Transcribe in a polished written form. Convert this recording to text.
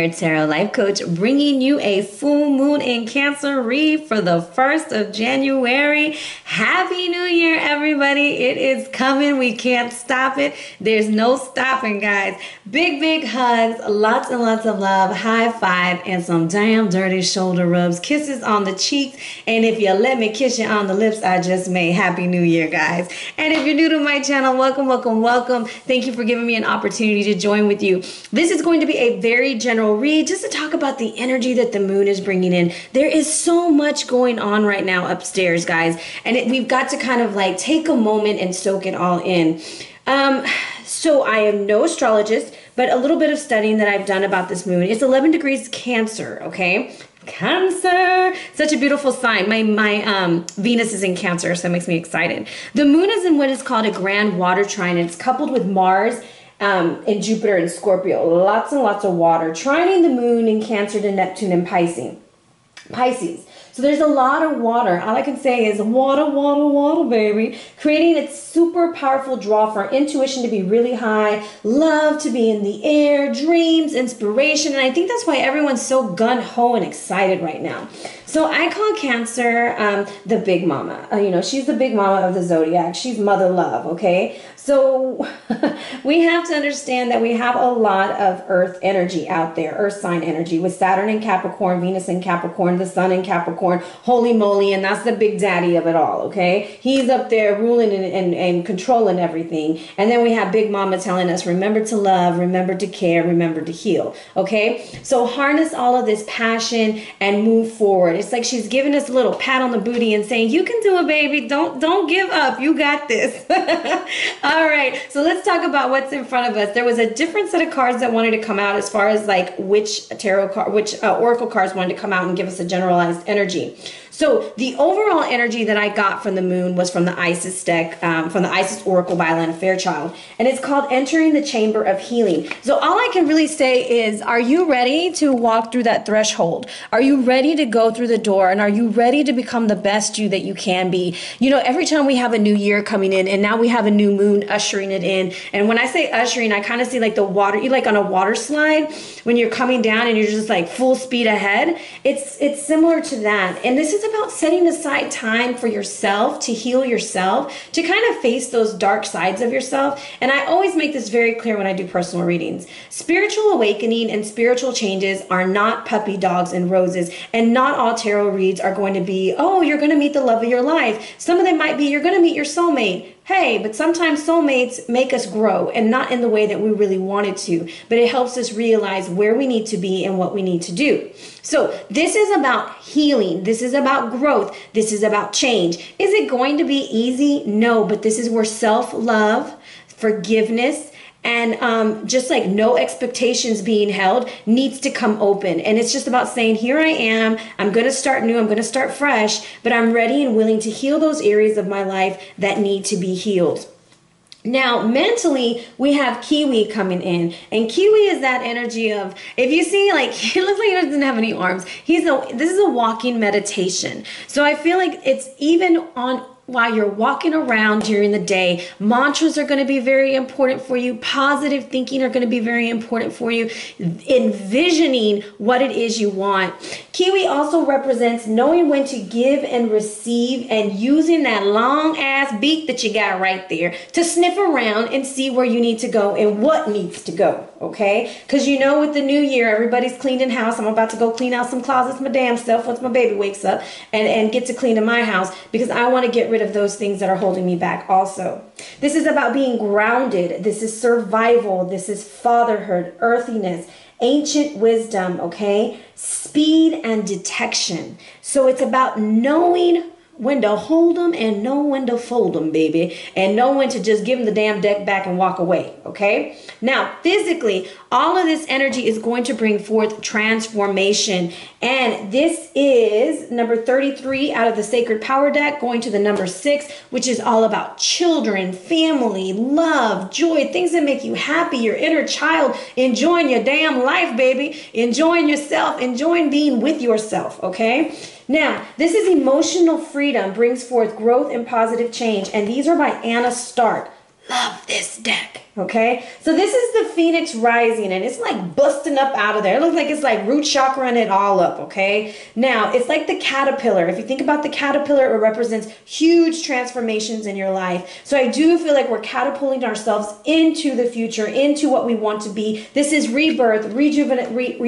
your tarot life coach, bringing you a full moon in Cancer read for the 1st of January. Happy New Year, everybody. It is coming. We can't stop it. There's no stopping, guys. Big hugs, lots and lots of love, high five, and some damn dirty shoulder rubs, kisses on the cheeks, and if you let me kiss you on the lips, I just may. Happy New Year, guys. And if you're new to my channel, welcome. Thank you for giving me an opportunity to join with you. This is going to be a very general read just to talk about the energy that the moon is bringing in. There is so much going on right now upstairs, guys, and we've got to kind of like take a moment and soak it all in. So I am no astrologist, but a little bit of studying that I've done about this moon. It's 11 degrees Cancer, okay? Cancer, such a beautiful sign. My Venus is in Cancer, so that makes me excited. The moon is in what is called a grand water trine, and it's coupled with Mars and Jupiter and Scorpio. Lots and lots of water trining the moon in Cancer to Neptune and Pisces. So there's a lot of water. All I can say is water, baby. Creating a super powerful draw for our intuition to be really high, love to be in the air, dreams, inspiration. And I think that's why everyone's so gun-ho and excited right now. So I call Cancer the big mama. She's the big mama of the zodiac. She's mother love, okay? So we have to understand that we have a lot of earth energy out there, earth sign energy, with Saturn in Capricorn, Venus in Capricorn, the sun in Capricorn, holy moly, and that's the big daddy of it all, okay? He's up there ruling and controlling everything. And then we have Big Mama telling us, remember to love, remember to care, remember to heal, okay? So harness all of this passion and move forward. It's like she's giving us a little pat on the booty and saying, you can do it, baby. Don't give up. You got this. All right, so let's talk about what's in front of us. There was a different set of cards that wanted to come out as far as like which oracle cards wanted to come out and give us a generalized energy. So the overall energy that I got from the moon was from the Isis deck, from the Isis Oracle by Lena Fairchild, and it's called Entering the Chamber of Healing. So all I can really say is, are you ready to walk through that threshold? Are you ready to go through the door? And are you ready to become the best you that you can be? Every time we have a new year coming in, and now we have a new moon ushering it in. And when I say ushering, I kind of see like the water, you like on a water slide when you're coming down and you're just like full speed ahead. It's similar to that. And this is about setting aside time for yourself, to heal yourself, to kind of face those dark sides of yourself. And I always make this very clear when I do personal readings. Spiritual awakening and spiritual changes are not puppy dogs and roses, and not all tarot reads are going to be, oh, you're going to meet the love of your life. Some of them might be, you're going to meet your soulmate. Hey, but sometimes soulmates make us grow, and not in the way that we really wanted to, but it helps us realize where we need to be and what we need to do. So this is about healing. This is about growth. This is about change. Is it going to be easy? No, but this is where self-love, forgiveness, and just like no expectations being held needs to come open. And it's just about saying, here I am, I'm going to start new, I'm going to start fresh, but I'm ready and willing to heal those areas of my life that need to be healed. Now, mentally, we have Kiwi coming in, and Kiwi is that energy of, if you see, like, he looks like he doesn't have any arms. This is a walking meditation. So I feel like it's even on while you're walking around during the day. Mantras are going to be very important for you. Positive thinking are going to be very important for you. Envisioning what it is you want. Kiwi also represents knowing when to give and receive, and using that long ass beak that you got right there to sniff around and see where you need to go and what needs to go. Okay? Because with the new year, everybody's cleaning house. I'm about to go clean out some closets my damn self once my baby wakes up and get to clean in my house, because I want to get rid of those things that are holding me back also. This is about being grounded. This is survival. This is fatherhood, earthiness, ancient wisdom, okay? Speed and detection. So it's about knowing when to hold them and know when to fold them, baby. And know when to just give them the damn deck back and walk away, okay? Now, physically, all of this energy is going to bring forth transformation. And this is number 33 out of the Sacred Power deck, going to the number 6, which is all about children, family, love, joy, things that make you happy, your inner child, enjoying your damn life, baby, enjoying yourself, enjoying being with yourself, okay? Now, this is emotional freedom, brings forth growth and positive change. And these are by Anna Stark. love this deck. Okay, so this is the Phoenix Rising, and it's like busting up out of there. It looks like it's like root chakra and it all up. Okay, now it's like the caterpillar. If you think about the caterpillar, it represents huge transformations in your life. So I do feel like we're catapulting ourselves into the future, into what we want to be. This is rebirth, rejuvenation,